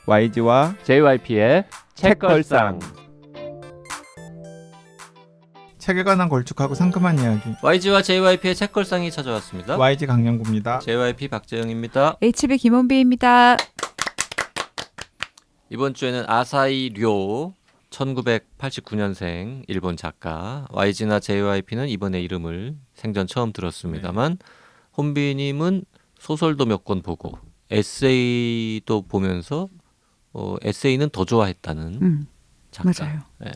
YG와 JYP의 책걸상. 책에 관한 걸쭉하고 상큼한 이야기. YG와 JYP의 책걸상이 찾아왔습니다. YG 강량구입니다. JYP 박재영입니다. HB 김원비입니다. 이번 주에는 아사히 료 1989년생 일본 작가, YG나 JYP는 이번에 이름을 생전 처음 들었습니다만 혼비님은 소설도 몇 권 보고 에세이도 보면서 에세이는 더 좋아했다는 작가. 맞아요. 네.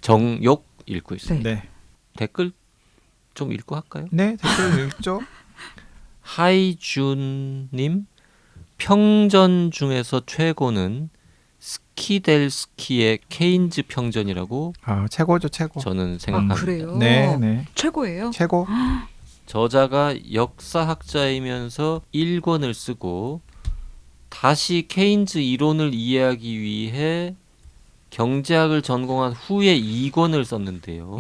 정욕 읽고 있습니다. 네. 댓글 좀 읽고 할까요? 네, 댓글 읽죠. 하이준님, 평전 중에서 최고는 스키델스키의 케인즈 평전이라고 아, 최고죠, 최고. 저는 생각합니다. 그래요? 네, 네. 최고예요? 최고. 저자가 역사학자이면서 1권을 쓰고 다시 케인즈 이론을 이해하기 위해 경제학을 전공한 후에 2권을 썼는데요.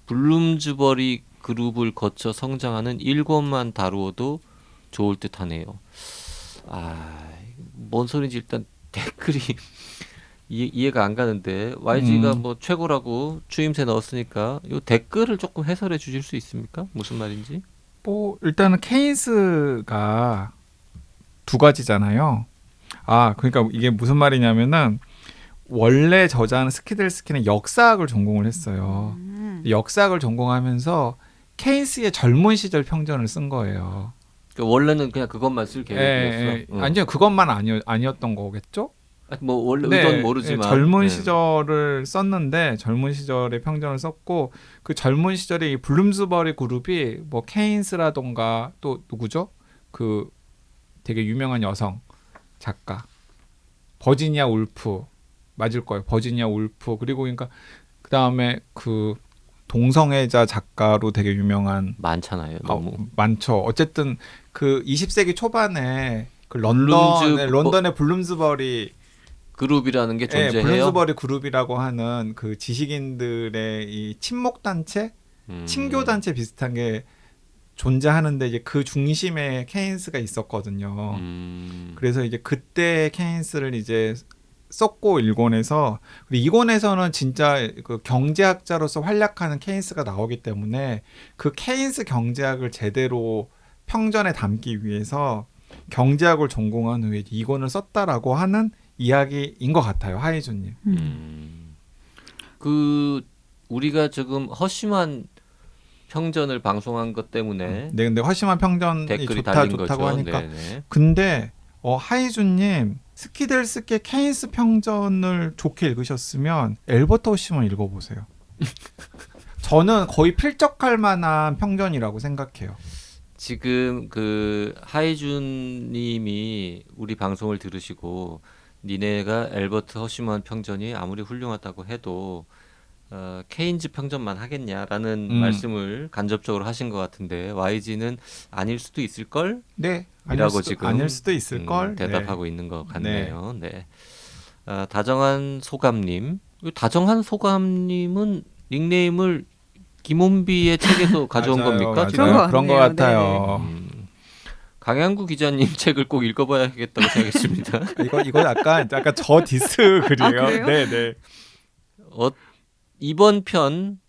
블룸즈버리 그룹을 거쳐 성장하는 1권만 다루어도 좋을 듯하네요. 뭔 소리인지 일단 댓글이 이해가 안 가는데 YG가 뭐 최고라고 추임새 넣었으니까 이 댓글을 조금 해설해 주실 수 있습니까? 무슨 말인지? 뭐 일단은 케인스가 두 가지잖아요. 그러니까 이게 무슨 말이냐면은 원래 저자는 스키델스키는 역사학을 전공을 했어요. 역사학을 전공하면서 케인스의 젊은 시절 평전을 쓴 거예요. 그러니까 원래는 그냥 그것만 쓸 계획이었어. 아니요, 그것만 아니었던 거겠죠? 뭐 원래 의도는 모르지만 젊은 시절을 썼는데 젊은 시절의 평전을 썼고 그 젊은 시절에 이 블룸스버리 그룹이 뭐 케인스라던가 또 누구죠? 그 되게 유명한 여성 작가 버지니아 울프 맞을 거예요. 버지니아 울프 그리고 그러니까 그 다음에 그 동성애자 작가로 되게 유명한 많잖아요. 너무 많죠. 어쨌든 그 20세기 초반에 그 런던의 블룸스버리 그룹이라는 게 존재해요. 블룸스버리 그룹이라고 하는 그 지식인들의 이 친목 단체, 친교 단체 비슷한 게 존재하는데 이제 그 중심에 케인스가 있었거든요. 그래서 이제 그때 케인스를 이제 썼고 1권에서 그리고 2권에서는 진짜 그 경제학자로서 활약하는 케인스가 나오기 때문에 그 케인스 경제학을 제대로 평전에 담기 위해서 경제학을 전공한 후에 2권을 썼다라고 하는 이야기인 것 같아요, 하이준님. 그 우리가 지금 허심한 평전을 방송한 것 때문에 네, 근데 허심한 평전이 댓글이 달린 좋다고 거죠. 하니까. 네네. 근데 하이준님 스키델스키의 케인스 평전을 좋게 읽으셨으면 엘버트 허시만 읽어보세요. 저는 거의 필적할 만한 평전이라고 생각해요. 지금 그 하이준님이 우리 방송을 들으시고 니네가 엘버트 허시먼 평전이 아무리 훌륭하다고 해도 케인즈 평전만 하겠냐라는 말씀을 간접적으로 하신 것 같은데 YG는 아닐 수도 있을걸? 네, 이라고 지금 아닐 수도 있을걸? 대답하고 있는 것 같네요. 네. 다정한 소감님, 다정한 소감님은 닉네임을 김원비의 책에서 가져온 맞아요, 겁니까? 맞아요. 지금? 그런 것 같아요. 강양구 기자님 책을 꼭 읽어봐야겠다고 생각했습니다. 이거 약간 저 디스 글이에요. 그래요? 네. 이번 편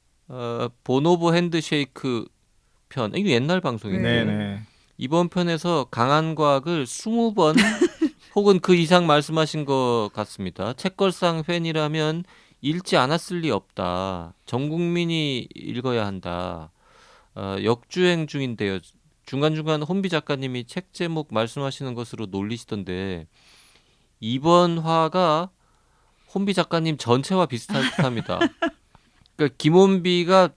보노보 핸드쉐이크 편 이거 옛날 방송인데 네. 이번 편에서 강한 과학을 20번 혹은 그 이상 말씀하신 것 같습니다. 책걸상 팬이라면 읽지 않았을 리 없다. 전 국민이 읽어야 한다. 역주행 중인데요. 중간중간 혼비 작가님이 책 제목 말씀하시는 것으로 놀리시던데 이번 화가 혼비 작가님 전체와 비슷합니다. 그러니까 김혼비가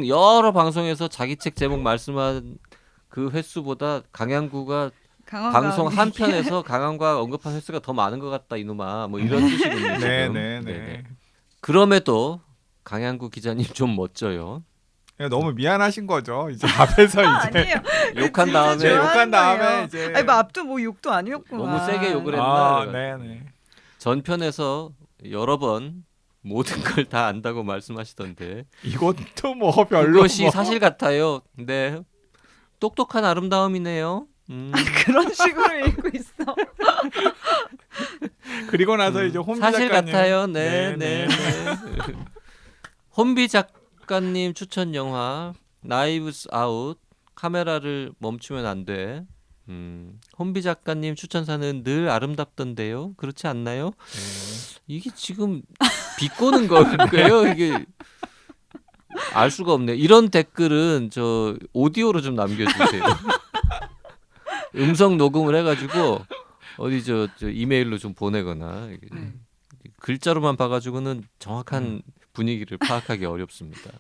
여러 방송에서 자기 책 제목 말씀한 그 횟수보다 강양구가 방송 한 편에서 강한과 언급한 횟수가 더 많은 것 같다 이놈아 뭐 이런 뜻이군요. 지금. 네. 그럼에도 강양구 기자님 좀 멋져요. 너무 미안하신 거죠. 이제 앞에서 이제 아니에요. 욕한 다음에 욕한 다음에 이제 아니 뭐 앞도 뭐 욕도 아니었구만. 너무 세게 욕을 했나? 네. 전편에서 여러 번 모든 걸 다 안다고 말씀하시던데 이것도 뭐 별로 그것이 뭐. 사실 같아요. 네, 똑똑한 아름다움이네요. 그런 식으로 읽고 있어. 그리고 나서 이제 혼비 사실 작가님. 같아요. 네. 혼비 작가님 추천 영화 나이브스 아웃 카메라를 멈추면 안 돼. 혼비 작가님 추천사는 늘 아름답던데요. 그렇지 않나요? 이게 지금 비꼬는 거예요. 이게 알 수가 없네. 이런 댓글은 저 오디오로 좀 남겨주세요. 음성 녹음을 해가지고 어디 저 이메일로 좀 보내거나 글자로만 봐가지고는 정확한 생기를 파악하기 어렵습니다.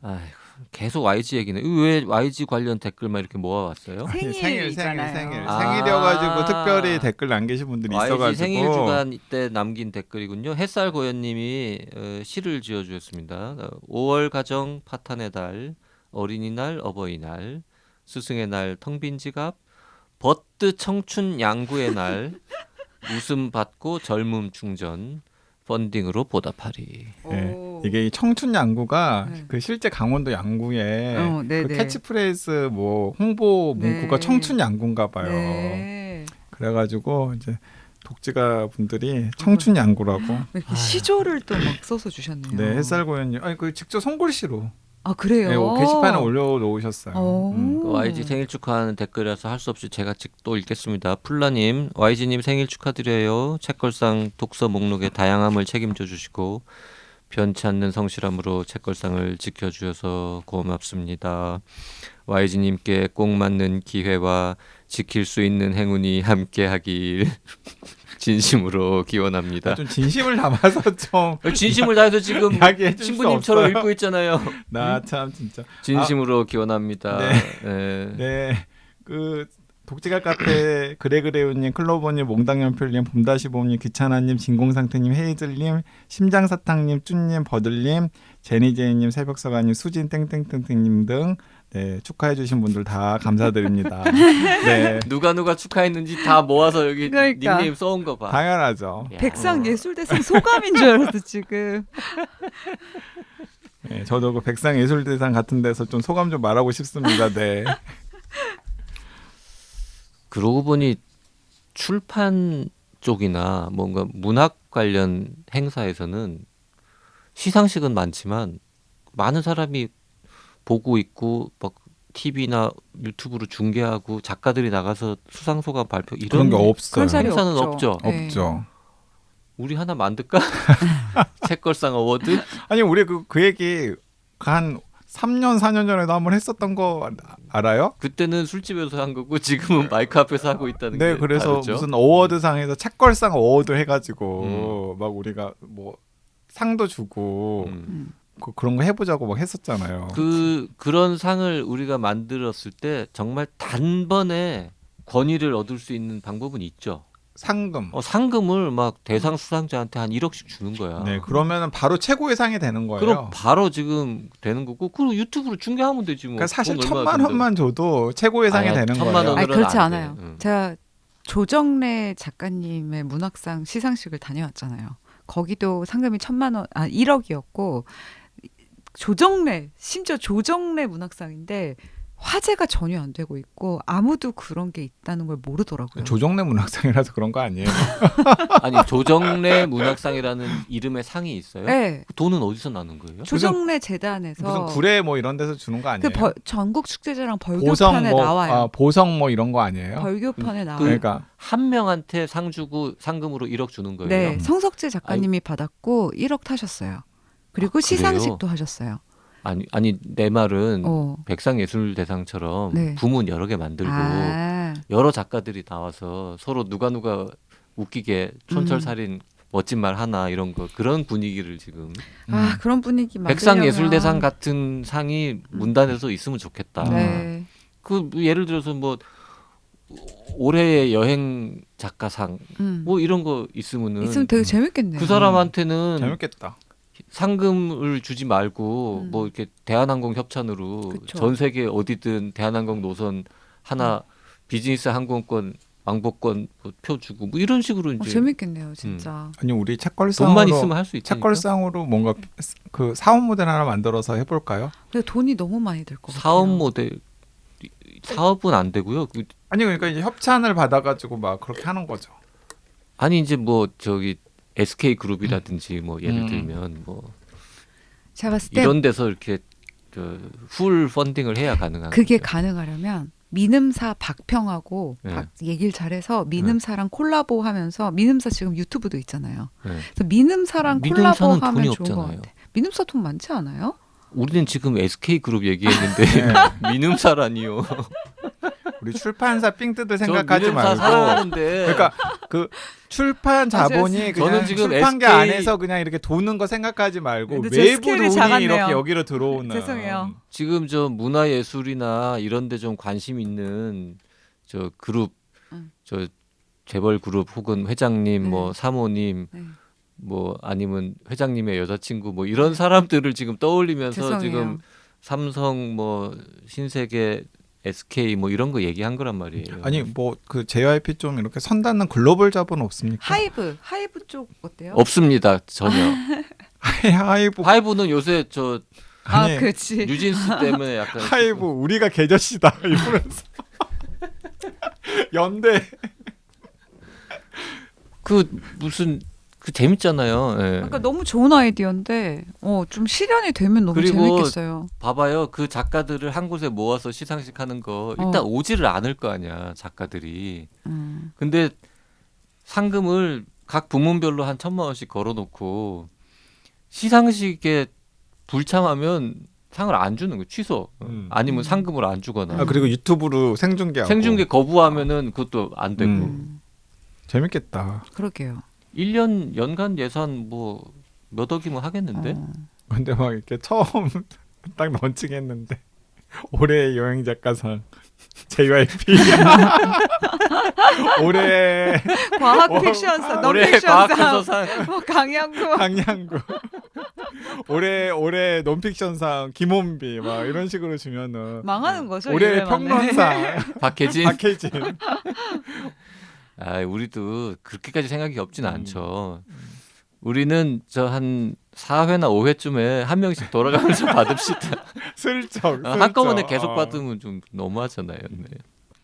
아이고, 계속 YG 얘기네. 왜 YG 관련 댓글만 이렇게 모아왔어요? 생일이잖아요. 생일이어가지고 특별히 댓글 남기신 분들이 YG 있어가지고 생일 주간 때 남긴 댓글이군요. 햇살 고현님이 시를 지어주셨습니다. 5월 가정 파탄의 달, 어린이날, 어버이날, 스승의 날, 텅빈 지갑, 버트 청춘 양구의 날, 웃음 받고 젊음 충전, 펀딩으로 보답하리. 네. 이게 이 청춘 양구가 네. 그 실제 강원도 양구에 네네. 그 캐치프레이즈 뭐 홍보 문구가 네. 청춘 양구인가 봐요. 네. 그래가지고 이제 독지가 분들이 청춘 양구라고. 이렇게 시조를 또 막 써서 주셨네요. 네, 햇살 고현님. 아니 그 직접 손글씨로 아 그래요? 네, 게시판에 올려놓으셨어요. 그 YG 생일 축하하는 댓글이라서 할 수 없이 제가 또 읽겠습니다. 플라님, YG님 생일 축하드려요. 책걸상 독서 목록의 다양함을 책임져 주시고 변치 않는 성실함으로 책걸상을 지켜주셔서 고맙습니다. YG님께 꼭 맞는 기회와 지킬 수 있는 행운이 함께하길 진심으로 기원합니다. 좀 진심을 담아서 좀 진심을 다해서 지금 이야기해 줄수 친구님처럼 없어요? 읽고 있잖아요. 나 참 진짜. 진심으로 기원합니다. 네. 네, 그 독지가 카페 그래그레우님, 클로버님, 몽당연필님, 봄다시봄님, 귀찮아님, 진공상태님, 헤이즐님, 심장사탕님, 쭈님, 버들님, 제니제이님, 새벽서가님, 수진 땡땡땡땡님 등 네, 축하해주신 분들 다 감사드립니다. 네, 누가 축하했는지 다 모아서 여기 그러니까. 닉네임 써온 거 봐. 당연하죠. 야. 백상예술대상 소감인 줄 알았어 지금. 네, 저도 그 백상예술대상 같은 데서 좀 소감 좀 말하고 싶습니다. 네. 그러고 보니 출판 쪽이나 뭔가 문학 관련 행사에서는 시상식은 많지만 많은 사람이 보고 있고 막 TV나 유튜브로 중계하고 작가들이 나가서 수상소감 발표 그런 이런 게 없어요. 그런 자리 행사는 없죠. 없죠. 네. 없죠. 우리 하나 만들까? 책걸상 어워드? 아니 우리 그 얘기 한 3년 4년 전에도 한번 했었던 거 알아요? 그때는 술집에서 한 거고 지금은 마이크 앞에서 하고 있다는 네, 게 그래서 다르죠? 무슨 어워드상에서 책걸상 어워드 해가지고 막 우리가 뭐 상도 주고 그런 거 해보자고 막 했었잖아요. 그런 상을 우리가 만들었을 때 정말 단번에 권위를 얻을 수 있는 방법은 있죠. 상금. 상금을 막 대상 수상자한테 한 1억씩 주는 거야. 네, 그러면은 바로 최고의 상이 되는 거예요. 그럼 바로 지금 되는 거고, 그리고 유튜브로 중계하면 되지 뭐. 그러니까 사실 돈 1,000만 얼마 원만 줘도 최고의 상이 아니야, 되는 1,000만 거예요. 원은 아니 그렇지 안 돼. 않아요. 응. 제가 조정래 작가님의 문학상 시상식을 다녀왔잖아요. 거기도 상금이 1억이었고 조정래 심지어 조정래 문학상인데 화제가 전혀 안 되고 있고 아무도 그런 게 있다는 걸 모르더라고요. 조정래 문학상이라서 그런 거 아니에요? 아니 조정래 문학상이라는 이름의 상이 있어요? 네. 돈은 어디서 나는 거예요? 조정래 재단에서 무슨 구례 뭐 이런 데서 주는 거 아니에요? 전국 축제제랑 보성 벌교판에 뭐 나와요. 보성 뭐 이런 거 아니에요? 벌교판에 나와요. 그러니까 한 명한테 상 주고 상금으로 1억 주는 거예요? 네, 성석재 작가님이 받았고 1억 타셨어요. 그리고 그래요? 시상식도 하셨어요. 아니 내 말은 어. 백상예술대상처럼 네. 부문 여러 개 만들고 여러 작가들이 나와서 서로 누가 웃기게 촌철살인 멋진 말 하나 이런 거 그런 분위기를 지금 그런 분위기 만들려면 백상예술대상 같은 상이 문단에서 있으면 좋겠다. 네. 그 예를 들어서 뭐 올해의 여행 작가상 뭐 이런 거 있으면은 있으면 되게 재밌겠네요. 그 사람한테는 재밌겠다. 상금을 주지 말고 뭐 이렇게 대한항공 협찬으로 그쵸. 전 세계 어디든 대한항공 노선 하나 비즈니스 항공권 왕복권 표 주고 뭐 이런 식으로 이제 재밌겠네요, 진짜. 아니 우리 돈만 책걸상으로 있으면 할 수 있다니까. 책걸상으로 뭔가 그 사업 모델 하나 만들어서 해볼까요? 근데 돈이 너무 많이 들 것 같아요. 사업 모델 사업은 안 되고요. 아니 그러니까 이제 협찬을 받아가지고 막 그렇게 하는 거죠. 아니 이제 뭐 저기 SK 그룹이라든지 뭐 예를 들면 뭐 제가 봤을 때 이런 데서 이렇게 풀 펀딩을 해야 가능한 그게 거죠. 가능하려면 민음사 박평하고 네. 얘기를 잘해서 민음사랑 콜라보하면서 민음사 지금 유튜브도 있잖아요. 네. 그래서 민음사랑 민음사는 콜라보하면 돈이 좋은 것 없잖아요. 같아. 민음사 돈 많지 않아요? 우리는 지금 SK 그룹 얘기했는데 네. 민음사라니요. 우리 출판사 삥 뜯을 저 생각하지 민음사 말고. 사랑하는데 그러니까 그 출판 자본이 맞아요. 그냥 저는 지금 출판계 SK 안에서 그냥 이렇게 도는 거 생각하지 말고 근데 제 외부 스케일이 돈이 작았네요. 이렇게 여기로 들어오는. 죄송해요. 지금 저 문화예술이나 이런 데 좀 관심 있는 저 그룹 저 재벌 그룹 혹은 회장님 뭐 네. 사모님 네. 뭐 아니면 회장님의 여자친구 뭐 이런 사람들을 지금 떠올리면서 죄송해요. 지금 삼성 뭐 신세계 SK 뭐 이런 거 얘기한 거란 말이에요. 아니 뭐 그 JYP 좀 이렇게 선 닿는 글로벌 자본 없습니까? 하이브 쪽 어때요? 없습니다 전혀. 하이브 하이브는 요새 저 아니 그렇지. 뉴진스 때문에 약간 하이브 우리가 계절시다 이러면서 연대 그 무슨 그 재밌잖아요. 예. 그러니까 너무 좋은 아이디어인데 좀 실현이 되면 너무 그리고 재밌겠어요. 봐봐요. 그 작가들을 한 곳에 모아서 시상식 하는 거 일단 오지를 않을 거 아니야 작가들이. 근데 상금을 각 부문별로 한 1,000만 원씩 걸어놓고 시상식에 불참하면 상을 안 주는 거 취소. 아니면 상금을 안 주거나. 아 그리고 유튜브로 생중계하고 생중계 거부하면은 그것도 안 되고. 재밌겠다. 그러게요. 1년 연간 예산 뭐 몇 억이면 하겠는데? 근데 막 이렇게 처음 딱 런칭했는데 올해 여행 작가상 JYP 올해 과학 픽션상, 올해 넌픽션상, 과학도서상 뭐 강양구. 강양구 올해 논픽션상 김원비 막 이런 식으로 주면은 망하는 거죠. 올해 이래만에. 평론상 박혜진. 박혜진 아, 우리도 그렇게까지 생각이 없진 않죠. 우리는 저 한 4회나 5회쯤에 한 명씩 돌아가면서 받읍시다. 슬쩍 한꺼번에 계속 받으면 좀 너무하잖아요. 네.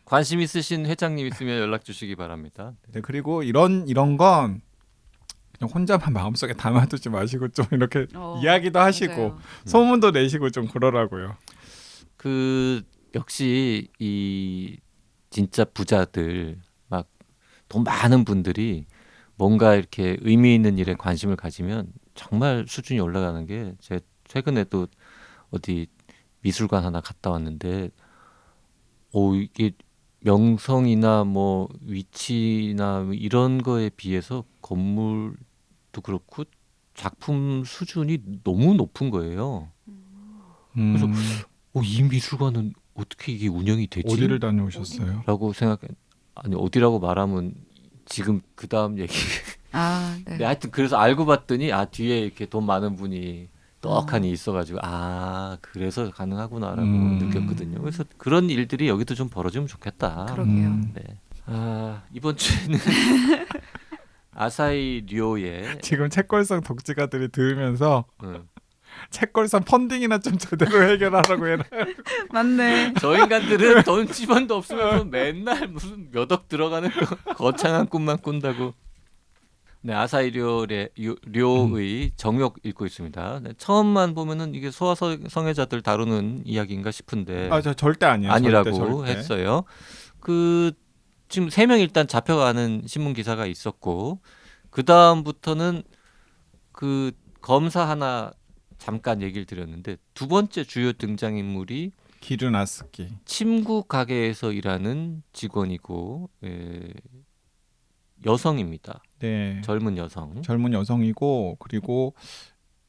관심 있으신 회장님 있으면 연락 주시기 바랍니다. 네, 그리고 이런 건 그냥 혼자만 마음속에 담아두지 마시고 좀 이렇게 이야기도 하시고 맞아요. 소문도 내시고 좀 그러라고요. 그 역시 이 진짜 부자들 막 돈 많은 분들이 뭔가 이렇게 의미 있는 일에 관심을 가지면 정말 수준이 올라가는 게 제 최근에 또 어디 미술관 하나 갔다 왔는데 이게 명성이나 뭐 위치나 이런 거에 비해서 건물도 그렇고 작품 수준이 너무 높은 거예요. 그래서 이 미술관은 어떻게 이게 운영이 되지? 어디를 다녀오셨어요? 라고 아니 어디라고 말하면 지금 그 다음 얘기. 네. 네, 하여튼 그래서 알고 봤더니 뒤에 이렇게 돈 많은 분이 떡하니 있어가지고 그래서 가능하구나라고 느꼈거든요. 그래서 그런 일들이 여기도 좀 벌어지면 좋겠다. 그러게요. 네. 이번 주에는 아사히 류오의 지금 책걸상 독지가들이 들으면서 책걸상 펀딩이나 좀 제대로 해결하라고 해라. 맞네. 저 인간들은 돈 10원도 없으면서 맨날 무슨 몇 억 들어가는 거 거창한 꿈만 꾼다고. 네, 아사히 료의 정욕 읽고 있습니다. 네, 처음만 보면은 이게 소아성애자들 다루는 이야기인가 싶은데 저 절대 아니에요. 아니라고 절대. 했어요. 그 지금 3명 일단 잡혀가는 신문 기사가 있었고 그 다음부터는 그 검사 하나 잠깐 얘기를 드렸는데 두 번째 주요 등장인물이 기르나스키 침구 가게에서 일하는 직원이고 여성입니다. 네. 젊은 여성. 젊은 여성이고 그리고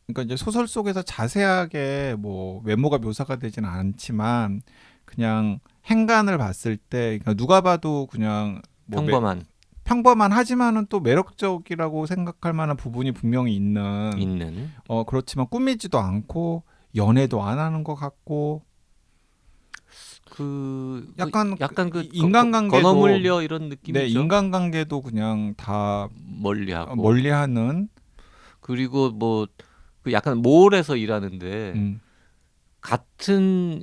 그러니까 이제 소설 속에서 자세하게 뭐 외모가 묘사가 되지는 않지만 그냥 행간을 봤을 때 그러니까 누가 봐도 그냥 뭐 평범한 하지만은 또 매력적이라고 생각할 만한 부분이 분명히 있는 그렇지만 꾸미지도 않고 연애도 안 하는 것 같고 약간 그 인간관계도 건어물려 이런 느낌이죠. 네, 인간관계도 그냥 다 멀리하는 그리고 뭐 그 약간 몰에서 일하는데 같은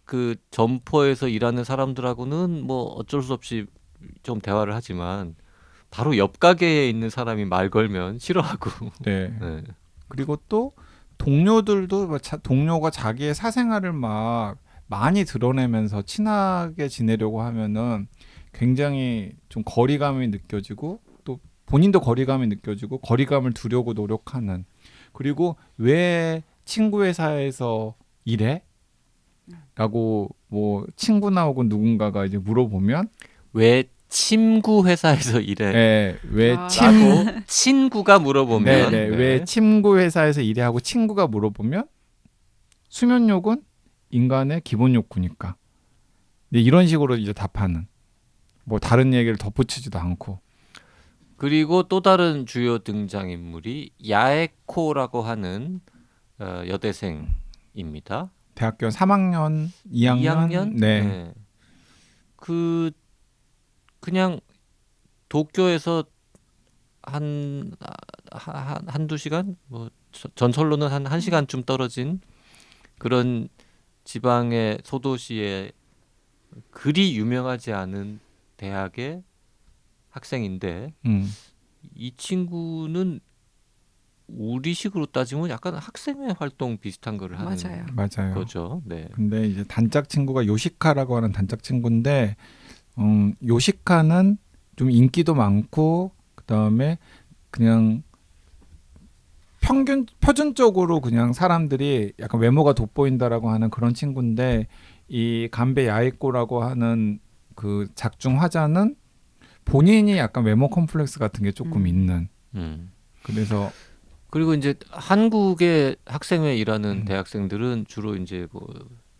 그 점포에서 일하는 사람들하고는 뭐 어쩔 수 없이 좀 대화를 하지만 바로 옆 가게에 있는 사람이 말 걸면 싫어하고. 네. 네. 그리고 또 동료들도 동료가 자기의 사생활을 막 많이 드러내면서 친하게 지내려고 하면은 굉장히 좀 거리감이 느껴지고 또 본인도 거리감이 느껴지고 거리감을 두려고 노력하는. 그리고 왜 친구 회사에서 일해? 라고 뭐 친구나 혹은 누군가가 이제 물어보면 왜 친구 회사에서 일해? 네, 왜 아. 라고 친구가 물어보면 네, 왜 친구 회사에서 일해 하고 친구가 물어보면 수면욕은 인간의 기본 욕구니까. 네, 이런 식으로 이제 답하는. 뭐 다른 얘기를 덧붙이지도 않고. 그리고 또 다른 주요 등장인물이 야에코라고 하는 여대생입니다. 대학교 3학년, 2학년, 네. 그 그냥 도쿄에서 한두 시간 뭐 전철로는 한 1시간쯤 떨어진 그런 지방의 소도시에 그리 유명하지 않은 대학의 학생인데 이 친구는 우리식으로 따지면 약간 학생회 활동 비슷한 거를 하는 맞아요. 거죠. 네. 근데 이제 단짝 친구가 요시카라고 하는 단짝 친구인데 요시카는 좀 인기도 많고 그다음에 그냥 표준적으로 그냥 사람들이 약간 외모가 돋보인다라고 하는 그런 친구인데 이 간베 야에코라고 하는 그 작중 화자는 본인이 약간 외모 컴플렉스 같은 게 조금 있는. 그래서 그리고 이제 한국의 학생회 일하는 대학생들은 주로 이제 뭐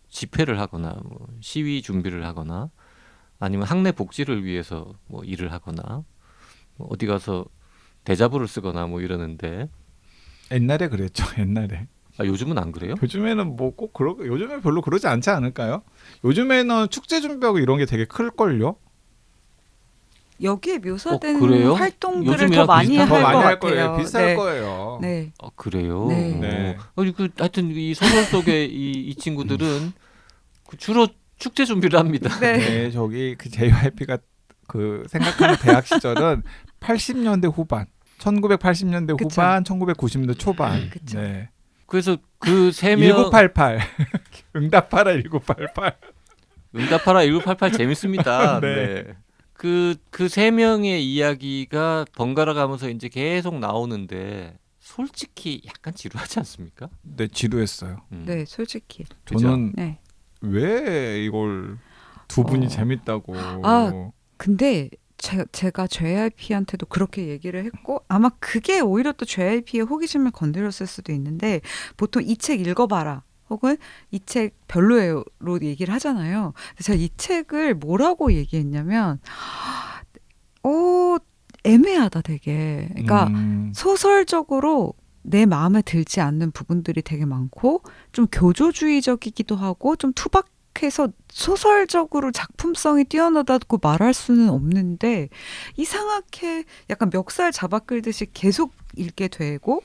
집회를 하거나 뭐 시위 준비를 하거나 아니면 학내 복지를 위해서 뭐 일을 하거나 뭐 어디 가서 대자보를 쓰거나 뭐 이러는데 옛날에 그랬죠. 옛날에. 요즘은 안 그래요? 요즘에는 뭐 꼭 요즘에 별로 그러지 않지 않을까요? 요즘에는 축제 준비하고 이런 게 되게 클걸요. 여기에 묘사된 그래요? 활동들을 요즘이랑 더 많이 비슷한 할 거 것 할 같아요. 거예요. 비쌀 네. 거예요. 네. 그래요? 네. 네. 그 하여튼 이 소설 속의 이 친구들은 주로 축제 준비를 합니다. 네. 네, 저기 그 JYP가 그 생각하는 대학 시절은 80년대 후반, 1980년대 그쵸. 후반, 1990년대 초반. 그쵸. 네. 그래서 그 세 명 1988. 응답하라 1988. 응답하라 1988 재밌습니다. 네. 네. 그 세 명의 이야기가 번갈아 가면서 이제 계속 나오는데 솔직히 약간 지루하지 않습니까? 네, 지루했어요. 네, 솔직히. 저는 네. 왜 이걸 두 분이 재밌다고. 근데 제가 JYP한테도 그렇게 얘기를 했고 아마 그게 오히려 또 JYP의 호기심을 건드렸을 수도 있는데 보통 이 책 읽어봐라 혹은 이 책 별로예요로 얘기를 하잖아요. 제가 이 책을 뭐라고 얘기했냐면 애매하다 되게. 그러니까 소설적으로 내 마음에 들지 않는 부분들이 되게 많고 좀 교조주의적이기도 하고 좀 투박해서 소설적으로 작품성이 뛰어나다고 말할 수는 없는데 이상하게 약간 멱살 잡아 끌듯이 계속 읽게 되고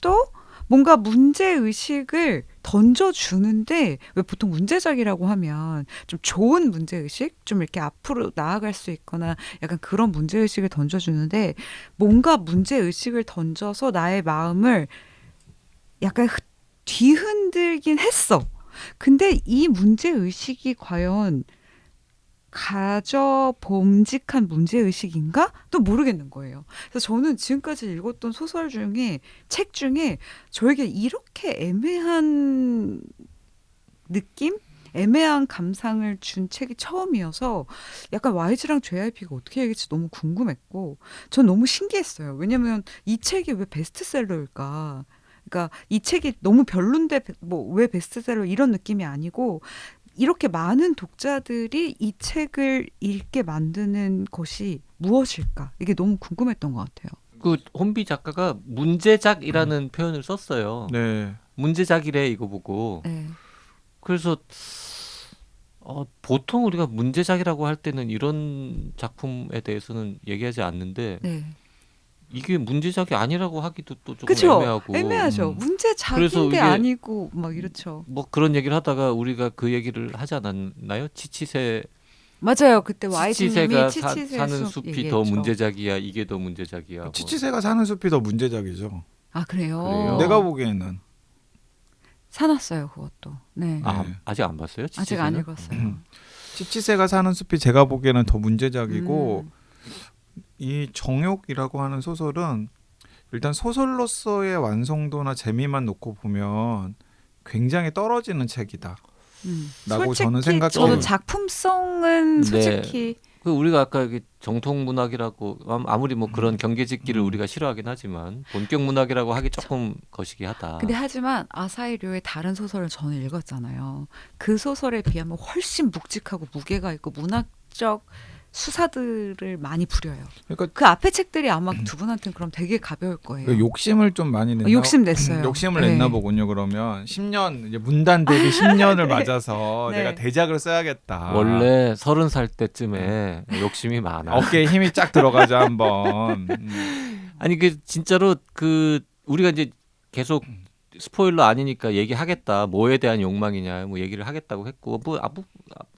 또 뭔가 문제의식을 던져주는데 왜 보통 문제작이라고 하면 좀 좋은 문제의식? 좀 이렇게 앞으로 나아갈 수 있거나 약간 그런 문제의식을 던져주는데 뭔가 문제의식을 던져서 나의 마음을 약간 뒤흔들긴 했어. 근데 이 문제의식이 과연 가져봄직한 문제의식인가? 또 모르겠는 거예요. 그래서 저는 지금까지 읽었던 소설 중에 책 중에 저에게 이렇게 애매한 느낌? 애매한 감상을 준 책이 처음이어서 약간 YG랑 JYP가 어떻게 얘기할지 너무 궁금했고 전 너무 신기했어요. 왜냐면 이 책이 왜 베스트셀러일까? 그러니까 이 책이 너무 별론데 뭐 왜 베스트셀러 이런 느낌이 아니고 이렇게 많은 독자들이 이 책을 읽게 만드는 것이 무엇일까? 이게 너무 궁금했던 것 같아요. 그 혼비 작가가 문제작이라는 표현을 썼어요. 네. 문제작이래 이거 보고. 네. 그래서 보통 우리가 문제작이라고 할 때는 이런 작품에 대해서는 얘기하지 않는데 네. 이게 문제작이 아니라고 하기도 또 조금 그쵸? 애매하고. 애매하죠. 음. 그래서 문제작인데 이게 아니고 막 이렇죠. 뭐 그런 얘기를 하다가 우리가 그 얘기를 하지 않았나요? 맞아요. 그때 YG님이 치치새가 치치새 사는 숲 숲이 얘기했죠. 더 문제작이야. 이게 더 문제작이야. 뭐. 치치새가 사는 숲이 더 문제작이죠. 아 그래요? 그래요? 내가 보기에는. 사놨어요 그것도. 네. 아, 네. 아직 안 봤어요? 아직 안 치치새는? 읽었어요. 치치새가 사는 숲이 제가 보기에는 더 문제작이고 음. 이 정욕이라고 하는 소설은 일단 소설로서의 완성도나 재미만 놓고 보면 굉장히 떨어지는 책이다. 라고 솔직히 저는 생각해요. 저는 작품성은 네. 솔직히 그 우리가 아까 이게 정통 문학이라고 아무리 뭐 그런 경계짓기를 음. 우리가 싫어하긴 하지만 본격 문학이라고 하기 조금 거시기하다. 근데 하지만 아사히료의 다른 소설을 저는 읽었잖아요. 그 소설에 비하면 훨씬 묵직하고 무게가 있고 문학적 수사들을 많이 부려요. 그러니까 그 앞에 책들이 아마 두 분한테는 그럼 되게 가벼울 거예요. 그 욕심을 좀 많이 냈나? 욕심 냈어요. 욕심을 네. 냈나 보군요. 그러면 10년 이제 문단 대비 10년을 맞아서 네. 내가 대작을 써야겠다. 원래 30살 때쯤에 욕심이 많아. 어깨에 힘이 쫙 들어가자 한번. 아니 그 진짜로 그 우리가 이제 계속 스포일러 아니니까 얘기하겠다. 뭐에 대한 욕망이냐 뭐 얘기를 하겠다고 했고 뭐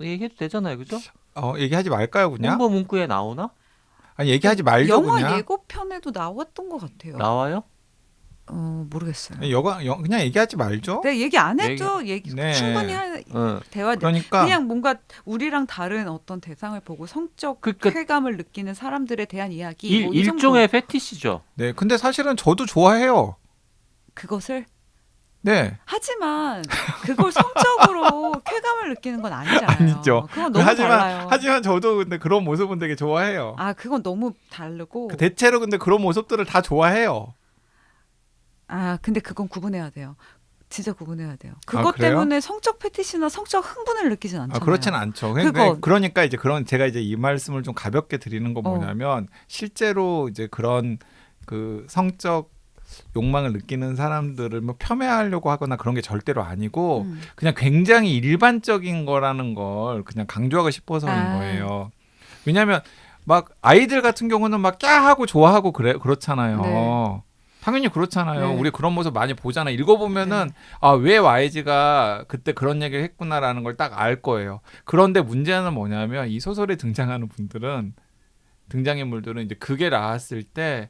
얘기해도 되잖아요. 그죠? 얘기하지 말까요, 그냥? 홍보 문구에 나오나? 아니 얘기하지 말죠, 영화 그냥. 예고편에도 나왔던 것 같아요. 나와요? 모르겠어요. 그냥 얘기하지 말죠. 네, 얘기 안 해도 얘기 네. 충분히 대화. 그러니까 그냥 뭔가 우리랑 다른 어떤 대상을 보고 성적 그러니까 쾌감을 느끼는 사람들에 대한 이야기. 뭐이 정도. 일종의 패티시죠. 네, 근데 사실은 저도 좋아해요. 그것을 네. 하지만 그걸 성적으로 쾌감을 느끼는 건 아니잖아요. 아니죠. 그건 너무 달라요. 하지만 저도 근데 그런 모습은 되게 좋아해요. 아, 그건 너무 다르고. 대체로 근데 그런 모습들을 다 좋아해요. 아, 근데 그건 구분해야 돼요. 진짜 구분해야 돼요. 그것 그래요? 때문에 성적 패티시나 성적 흥분을 느끼진 않잖아요. 그렇진 않죠. 그러니까 이제 제가 이제 이 말씀을 좀 가볍게 드리는 건 뭐냐면 실제로 이제 그런 그 성적 욕망을 느끼는 사람들을 뭐 폄훼하려고 하거나 그런 게 절대로 아니고 그냥 굉장히 일반적인 거라는 걸 그냥 강조하고 싶어서인 거예요. 왜냐하면 막 아이들 같은 경우는 막 꺄하고 좋아하고 그렇잖아요. 네. 당연히 그렇잖아요. 네. 우리 그런 모습 많이 보잖아요. 읽어보면은 네. 왜 YG가 그때 그런 얘기를 했구나라는 걸 딱 알 거예요. 그런데 문제는 뭐냐면 이 소설에 등장하는 등장인물들은 이제 그게 나왔을 때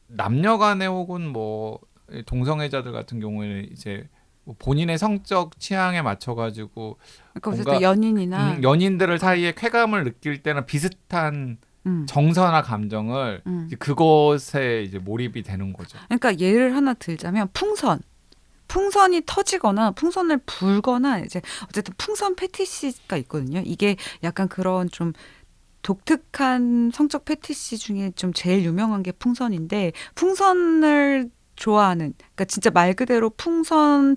남녀간에 혹은 뭐 동성애자들 같은 경우에는 이제 뭐 본인의 성적 취향에 맞춰가지고 그러니까 뭔가 연인이나 연인들을 사이에 쾌감을 느낄 때는 비슷한 정서나 감정을 이제 그것에 이제 몰입이 되는 거죠. 그러니까 예를 하나 들자면 풍선이 터지거나 풍선을 불거나 이제 어쨌든 풍선 패티시가 있거든요. 이게 약간 그런 좀 독특한 성적 패티시 중에 좀 제일 유명한 게 풍선인데 풍선을 좋아하는 그러니까 진짜 말 그대로 풍선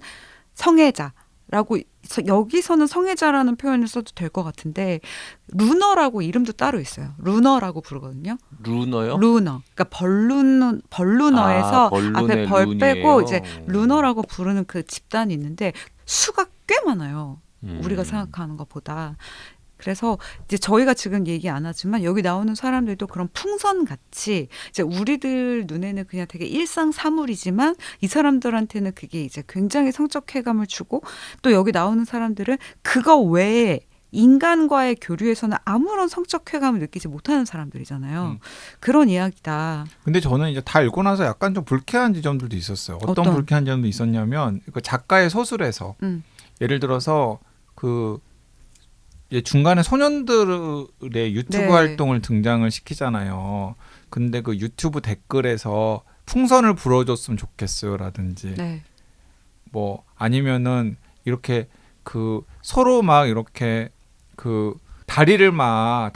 성애자라고 여기서는 성애자라는 표현을 써도 될 것 같은데 루너라고 이름도 따로 있어요. 루너라고 부르거든요. 루너요? 루너. 그러니까 벌루너에서 앞에 벌 룬이에요. 빼고 이제 루너라고 부르는 그 집단이 있는데 수가 꽤 많아요. 우리가 생각하는 것보다. 그래서 이제 저희가 지금 얘기 안 하지만 여기 나오는 사람들도 그런 풍선 같이 이제 우리들 눈에는 그냥 되게 일상사물이지만 이 사람들한테는 그게 이제 굉장히 성적 쾌감을 주고 또 여기 나오는 사람들은 그거 외에 인간과의 교류에서는 아무런 성적 쾌감을 느끼지 못하는 사람들이잖아요. 그런 이야기다. 근데 저는 이제 다 읽고 나서 약간 좀 불쾌한 지점들도 있었어요. 어떤 불쾌한 점도 있었냐면 그 작가의 서술에서 예를 들어서 중간에 소년들의 유튜브 활동을 등장을 시키잖아요. 근데 그 유튜브 댓글에서 풍선을 불어줬으면 좋겠어요라든지 뭐 아니면은 이렇게 그 서로 막 이렇게 그 다리에 막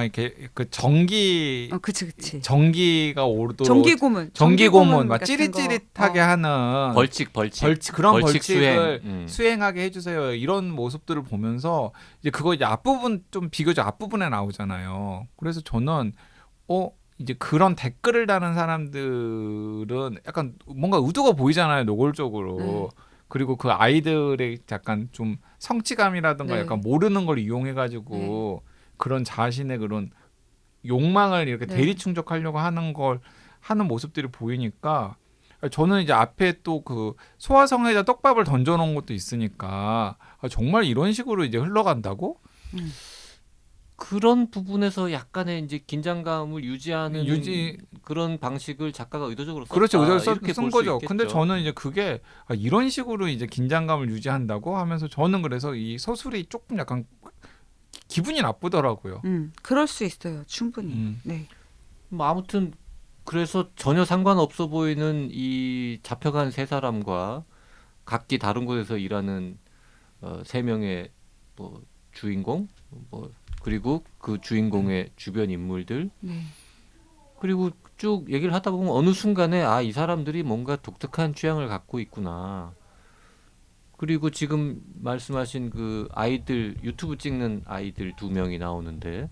이렇게 그 전기가 오르도록 전기고문 막 찌릿찌릿하게 하는 그런 벌칙을 수행하게 해주세요. 이런 모습들을 보면서 이제 그거 이제 앞부분 좀 비교적 앞부분에 나오잖아요. 그래서 저는 이제 그런 댓글을 다는 사람들은 약간 뭔가 의도가 보이잖아요. 노골적으로. 그리고 그 아이들의 약간 좀 성취감이라든가 약간 모르는 걸 이용해가지고 그런 자신의 그런 욕망을 이렇게 네. 대리 충족하려고 하는 걸 하는 모습들이 보이니까 저는 이제 앞에 또 그 소화성애자 떡밥을 던져놓은 것도 있으니까 정말 이런 식으로 이제 흘러간다고? 그런 부분에서 약간의 이제 긴장감을 유지하는 그런 방식을 작가가 의도적으로 썼다. 그렇죠. 의도를 이렇게 쓴 볼 수 거죠. 있겠죠. 근데 저는 이제 그게 이런 식으로 이제 긴장감을 유지한다고 하면서 저는 그래서 이 서술이 조금 약간 기분이 나쁘더라고요. 그럴 수 있어요. 충분히. 네. 뭐 아무튼 그래서 전혀 상관없어 보이는 이 잡혀간 세 사람과 각기 다른 곳에서 일하는 세 명의 뭐 주인공, 뭐 그리고 그 주인공의 주변 인물들, 네. 그리고 쭉 얘기를 하다 보면 어느 순간에 아, 이 사람들이 뭔가 독특한 취향을 갖고 있구나. 그리고 지금 말씀하신 그 아이들, 유튜브 찍는 아이들 2명이 나오는데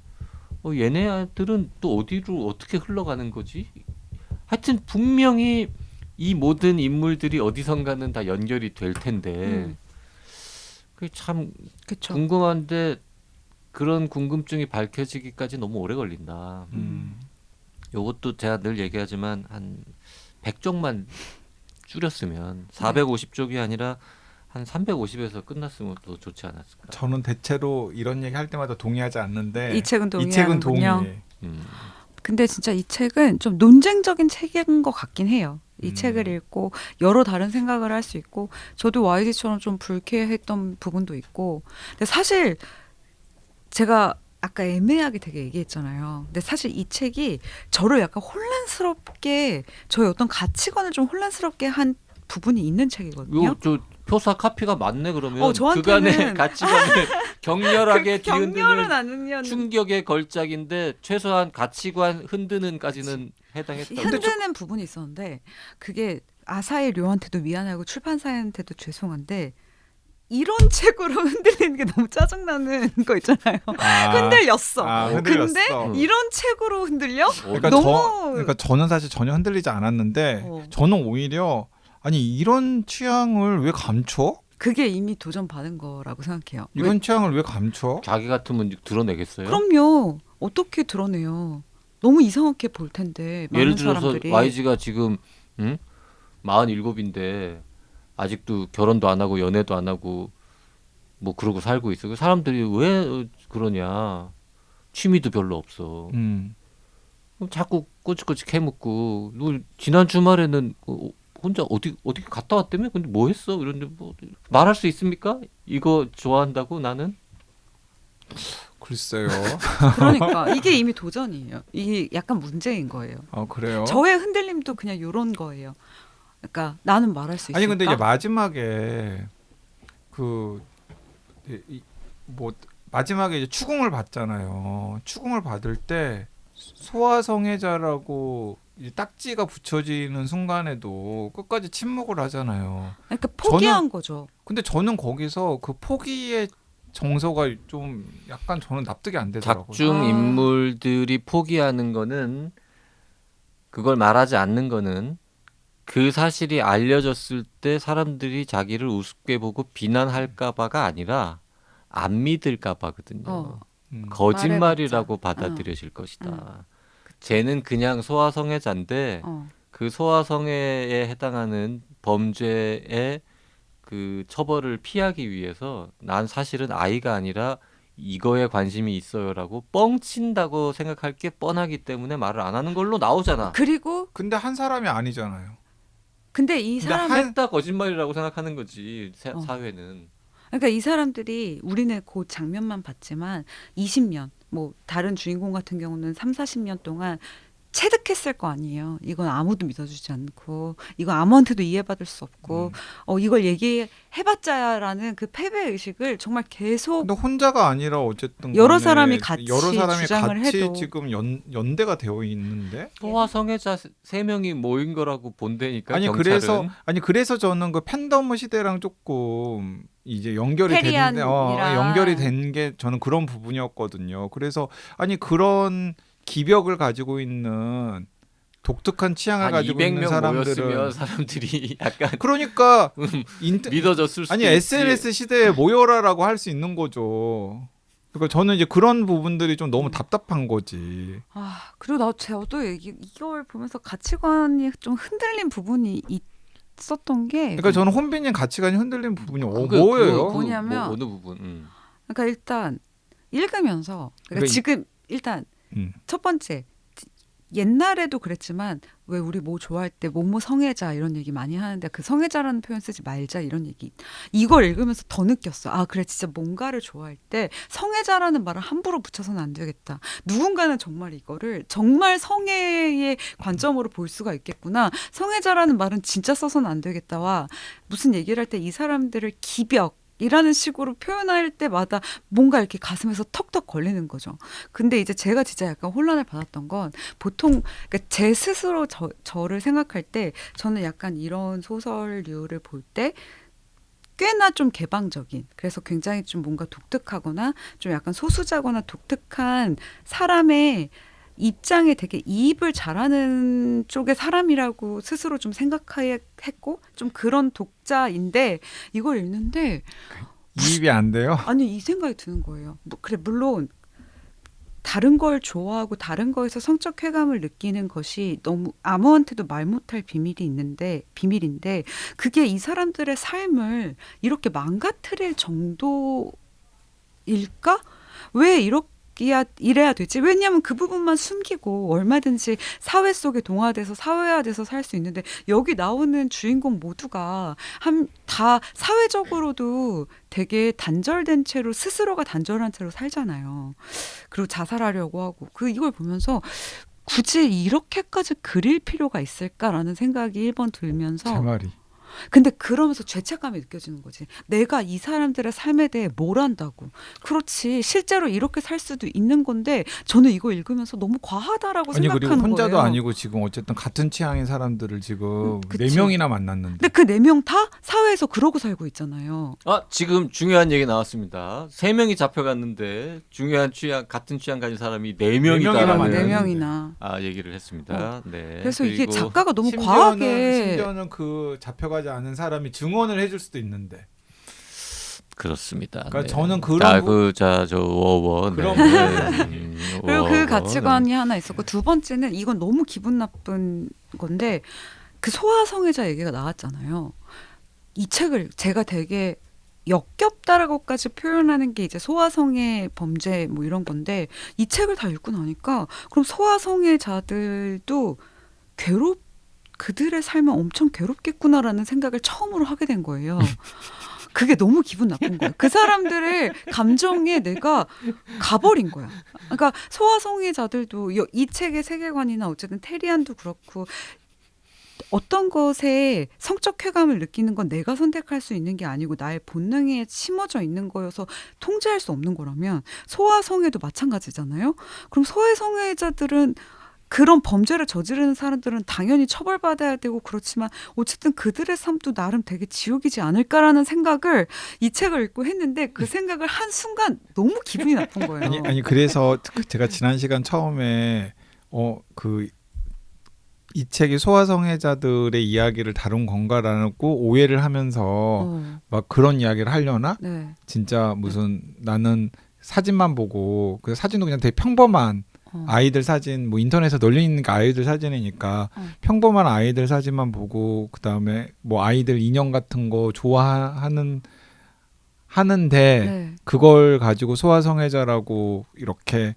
얘네들은 또 어디로 어떻게 흘러가는 거지? 하여튼 분명히 이 모든 인물들이 어디선가는 다 연결이 될 텐데 그게 참 그렇죠. 궁금한데 그런 궁금증이 밝혀지기까지 너무 오래 걸린다. 요것도 제가 늘 얘기하지만 한 100쪽만 줄였으면 450쪽이 아니라 한 350에서 끝났으면 더 좋지 않았을까. 저는 대체로 이런 얘기 할 때마다 동의하지 않는데 이 책은 이 책은 동의하는군요. 동의해. 근데 진짜 이 책은 좀 논쟁적인 책인 것 같긴 해요. 이 책을 읽고 여러 다른 생각을 할 수 있고 저도 YG처럼 좀 불쾌했던 부분도 있고 근데 사실 제가 아까 애매하게 되게 얘기했잖아요. 근데 사실 이 책이 저를 약간 혼란스럽게 저의 어떤 가치관을 좀 혼란스럽게 한 부분이 있는 책이거든요. 요 저 표사 카피가 맞네 그러면 저한테는 그간의 가치관을 격렬하게 격렬은 뒤흔드는 아니면 충격의 걸작인데 최소한 가치관 흔드는까지는 해당했다. 흔드는 부분이 있었는데 그게 아사히 료한테도 미안하고 출판사한테도 죄송한데 이런 책으로 흔들리는 게 너무 짜증나는 거 있잖아요. 흔들렸어. 흔들렸어. 근데 이런 책으로 흔들려? 그러니까 너무 그러니까 저는 사실 전혀 흔들리지 않았는데 저는 오히려 아니 이런 취향을 왜 감춰? 그게 이미 도전받은 거라고 생각해요. 이런 취향을 왜 감춰? 자기 같으면 드러내겠어요? 그럼요. 어떻게 드러내요? 너무 이상하게 볼 텐데 많은 예를 들어서 사람들이. YG가 지금 47인데 아직도 결혼도 안 하고 연애도 안 하고 뭐 그러고 살고 있어. 그 사람들이 왜 그러냐? 취미도 별로 없어. 그럼 자꾸 꼬치꼬치 캐묻고 너 지난 주말에는 혼자 어디 갔다 왔다며? 근데 뭐 했어? 이런데 뭐 말할 수 있습니까? 이거 좋아한다고 나는? 글쎄요. 그러니까 이게 이미 도전이에요. 이게 약간 문제인 거예요. 그래요? 저의 흔들림도 그냥 이런 거예요. 그러니까 나는 말할 수 있을까? 아니 근데 이제 마지막에 마지막에 이제 추궁을 받잖아요. 추궁을 받을 때 소아성애자라고 이제 딱지가 붙여지는 순간에도 끝까지 침묵을 하잖아요. 그러니까 포기한 거죠. 근데 저는 거기서 그 포기의 정서가 좀 약간 저는 납득이 안 되더라고요. 작중 인물들이 포기하는 거는 그걸 말하지 않는 거는 그 사실이 알려졌을 때 사람들이 자기를 우습게 보고 비난할까봐가 아니라 안 믿을까봐거든요. 거짓말이라고 받아들여질 것이다. 쟤는 그냥 소아성애자인데 그 소아성애에 해당하는 범죄의 그 처벌을 피하기 위해서 난 사실은 아이가 아니라 이거에 관심이 있어요라고 뻥친다고 생각할 게 뻔하기 때문에 말을 안 하는 걸로 나오잖아. 그리고 근데 한 사람이 아니잖아요. 근데 이 사람 했다 거짓말이라고 생각하는 거지 사회는. 그러니까 이 사람들이 우리는 그 장면만 봤지만 20년 뭐 다른 주인공 같은 경우는 3, 40년 동안 체득했을 거 아니에요. 이건 아무도 믿어주지 않고 이거 아무한테도 이해받을 수 없고 이걸 얘기해봤자라는 그 패배 의식을 정말 계속 근데 혼자가 아니라 어쨌든 여러 사람이 같이 주장을 같이 해도 지금 연대가 되어 있는데 소아성애자 3명이 모인 거라고 본다니까. 아니 경찰은. 그래서 저는 그 팬덤 시대랑 조금 이제 연결이 된 게 저는 그런 부분이었거든요. 그래서 아니 그런 기벽을 가지고 있는 독특한 취향을 가지고 있는 200명 사람들은 모였으면 사람들이 약간 그러니까 믿어졌을 수도 아니 있지. SNS 시대에 모여라라고 할 수 있는 거죠. 그러니까 저는 이제 그런 부분들이 좀 너무 답답한 거지. 그리고 저도 이걸 보면서 가치관이 좀 흔들린 부분이 있었던 게 그러니까 저는 혼비님 가치관이 흔들린 부분이 그거 뭐예요? 뭐냐면 뭐 어느 부분? 그러니까 일단 읽으면서 그러니까 지금 일단 첫 번째 옛날에도 그랬지만 왜 우리 뭐 좋아할 때 뭐뭐 성애자 이런 얘기 많이 하는데 그 성애자라는 표현 쓰지 말자 이런 얘기 이걸 읽으면서 더 느꼈어. 아 그래 진짜 뭔가를 좋아할 때 성애자라는 말을 함부로 붙여서는 안 되겠다. 누군가는 정말 이거를 정말 성애의 관점으로 볼 수가 있겠구나. 성애자라는 말은 진짜 써서는 안 되겠다와 무슨 얘기를 할 때 이 사람들을 기벽 이라는 식으로 표현할 때마다 뭔가 이렇게 가슴에서 턱턱 걸리는 거죠. 근데 이제 제가 진짜 약간 혼란을 받았던 건 보통 그러니까 제 스스로 저를 생각할 때 저는 약간 이런 소설류를 볼 때 꽤나 좀 개방적인 그래서 굉장히 좀 뭔가 독특하거나 좀 약간 소수자거나 독특한 사람의 입장에 되게 이입을 잘하는 쪽의 사람이라고 스스로 좀 생각했고 좀 그런 독자인데 이걸 읽는데 이입이 안 돼요? 아니 이 생각이 드는 거예요. 그래 물론 다른 걸 좋아하고 다른 거에서 성적 쾌감을 느끼는 것이 너무 아무한테도 말 못할 비밀인데 그게 이 사람들의 삶을 이렇게 망가뜨릴 정도일까? 왜 이래야 되지? 왜냐하면 그 부분만 숨기고 얼마든지 사회 속에 동화돼서 사회화돼서 살 수 있는데 여기 나오는 주인공 모두가 다 사회적으로도 되게 단절된 채로 스스로가 단절한 채로 살잖아요. 그리고 자살하려고 하고 이걸 보면서 굳이 이렇게까지 그릴 필요가 있을까라는 생각이 1번 들면서 제 말이. 근데 그러면서 죄책감이 느껴지는 거지. 내가 이 사람들의 삶에 대해 뭘 안다고. 그렇지. 실제로 이렇게 살 수도 있는 건데 저는 이거 읽으면서 너무 과하다라고 아니 그리고 생각하는 혼자도 거예요. 아니고 지금 어쨌든 같은 취향의 사람들을 지금 그쵸. 4명이나 만났는데. 근데 그 4명 다 사회에서 그러고 살고 있잖아요. 지금 중요한 얘기 나왔습니다. 3명이 잡혀갔는데 중요한 같은 취향 가진 사람이 4명이다라는 4명이나. 얘기를 했습니다. 네. 그래서 이게 그리고 작가가 너무 과하게 심지어는 그 잡혀가지 않은 사람이 증언을 해줄 수도 있는데. 그렇습니다. 그러니까 네. 저는 그런 저 워워. 그런 네. 그리고 워워. 그 가치관이 하나 있었고 두 번째는 이건 너무 기분 나쁜 건데 그 소아성애자 얘기가 나왔잖아요. 이 책을 제가 되게 역겹다라고까지 표현하는 게 이제 소아성애 범죄 뭐 이런 건데 이 책을 다 읽고 나니까 그럼 소아성애자들도 그들의 삶은 엄청 괴롭겠구나라는 생각을 처음으로 하게 된 거예요. 그게 너무 기분 나쁜 거예요. 그 사람들의 감정에 내가 가버린 거야. 그러니까 소아성애자들도 이 책의 세계관이나 어쨌든 테리안도 그렇고 어떤 것에 성적 쾌감을 느끼는 건 내가 선택할 수 있는 게 아니고 나의 본능에 심어져 있는 거여서 통제할 수 없는 거라면 소아성애도 마찬가지잖아요. 그럼 소아성애자들은 그런 범죄를 저지르는 사람들은 당연히 처벌받아야 되고 그렇지만 어쨌든 그들의 삶도 나름 되게 지옥이지 않을까라는 생각을 이 책을 읽고 했는데 그 생각을 한 순간 너무 기분이 나쁜 거예요. 아니 그래서 제가 지난 시간 처음에 이 책이 소아성애자들의 이야기를 다룬 건가라고 오해를 하면서 막 그런 이야기를 하려나? 네. 진짜 무슨 나는 사진만 보고 그 사진도 그냥 되게 평범한 아이들 사진 뭐 인터넷에 널려 있는 게 아이들 사진이니까 평범한 아이들 사진만 보고 그다음에 뭐 아이들 인형 같은 거 좋아하는데 네. 그걸 가지고 소아성애자라고 이렇게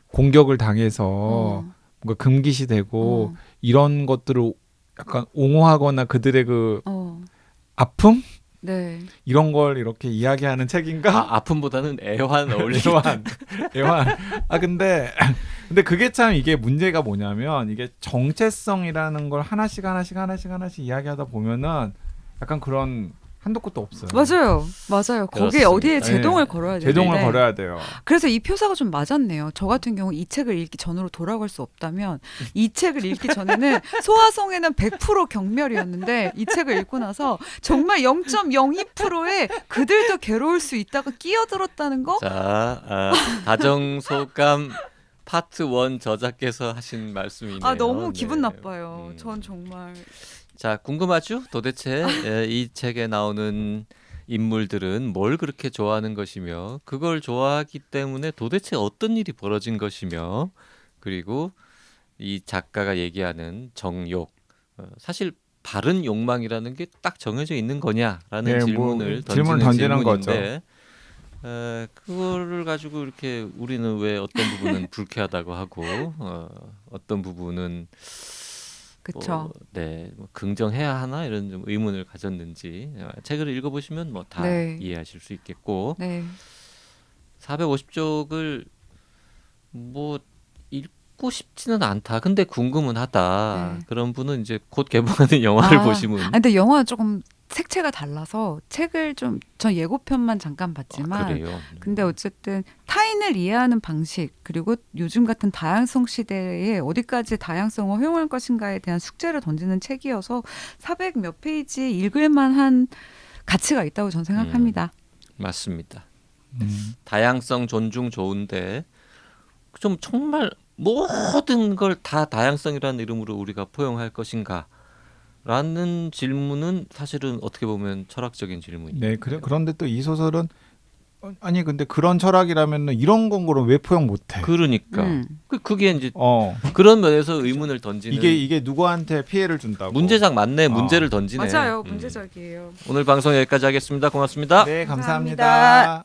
공격을 당해서 뭔가 금기시되고 이런 것들을 약간 옹호하거나 그들의 그 아픔? 네. 이런 걸 이렇게 이야기하는 책인가? 아픔보다는 애환 어울리죠. 애환. 근데 그게 참 이게 문제가 뭐냐면 이게 정체성이라는 걸 하나씩 이야기하다 보면은 약간 그런 한도 끝도 없어요. 맞아요. 거기에 어디에 제동을 걸어야 돼요. 제동을 걸어야 돼요. 그래서 이 표사가 좀 맞았네요. 저 같은 경우 이 책을 읽기 전으로 돌아갈 수 없다면 이 책을 읽기 전에는 소아성애는 100% 경멸이었는데 이 책을 읽고 나서 정말 0.02%의 그들도 괴로울 수 있다가 끼어들었다는 거? 자, 다정소감 파트 1 저자께서 하신 말씀이네요. 너무 기분 나빠요. 전 정말 자, 궁금하죠? 도대체 이 책에 나오는 인물들은 뭘 그렇게 좋아하는 것이며 그걸 좋아하기 때문에 도대체 어떤 일이 벌어진 것이며 그리고 이 작가가 얘기하는 정욕 사실 바른 욕망이라는 게 딱 정해져 있는 거냐라는 네, 질문을 질문을 던지는 거죠. 질문인데 그거를 가지고 이렇게 우리는 왜 어떤 부분은 불쾌하다고 하고 어떤 부분은 그쵸. 네, 뭐 긍정해야 하나 이런 좀 의문을 가졌는지 책을 읽어보시면 뭐 다 네. 이해하실 수 있겠고 네. 450쪽을 뭐 읽고 싶지는 않다. 근데 궁금은 하다. 네. 그런 분은 이제 곧 개봉하는 영화를 아, 보시면 근데 영화는 조금 색채가 달라서 책을 좀 전 예고편만 잠깐 봤지만 그래요. 근데 어쨌든 타인을 이해하는 방식 그리고 요즘 같은 다양성 시대에 어디까지 다양성을 허용할 것인가에 대한 숙제를 던지는 책이어서 400 몇 페이지 읽을 만한 가치가 있다고 저는 생각합니다. 맞습니다. 음. 다양성 존중 좋은데 좀 정말 모든 걸 다 다양성이라는 이름으로 우리가 포용할 것인가? 라는 질문은 사실은 어떻게 보면 철학적인 질문이에요. 네, 그런데 또 이 소설은 아니 근데 그런 철학이라면 이런 건 그럼 왜 포용 못해? 그러니까 그게 이제 그런 면에서 의문을 던지는 이게 누구한테 피해를 준다고? 문제작 맞네. 문제를 던지네. 맞아요. 문제적이에요. 오늘 방송 여기까지 하겠습니다. 고맙습니다. 네, 감사합니다. 감사합니다.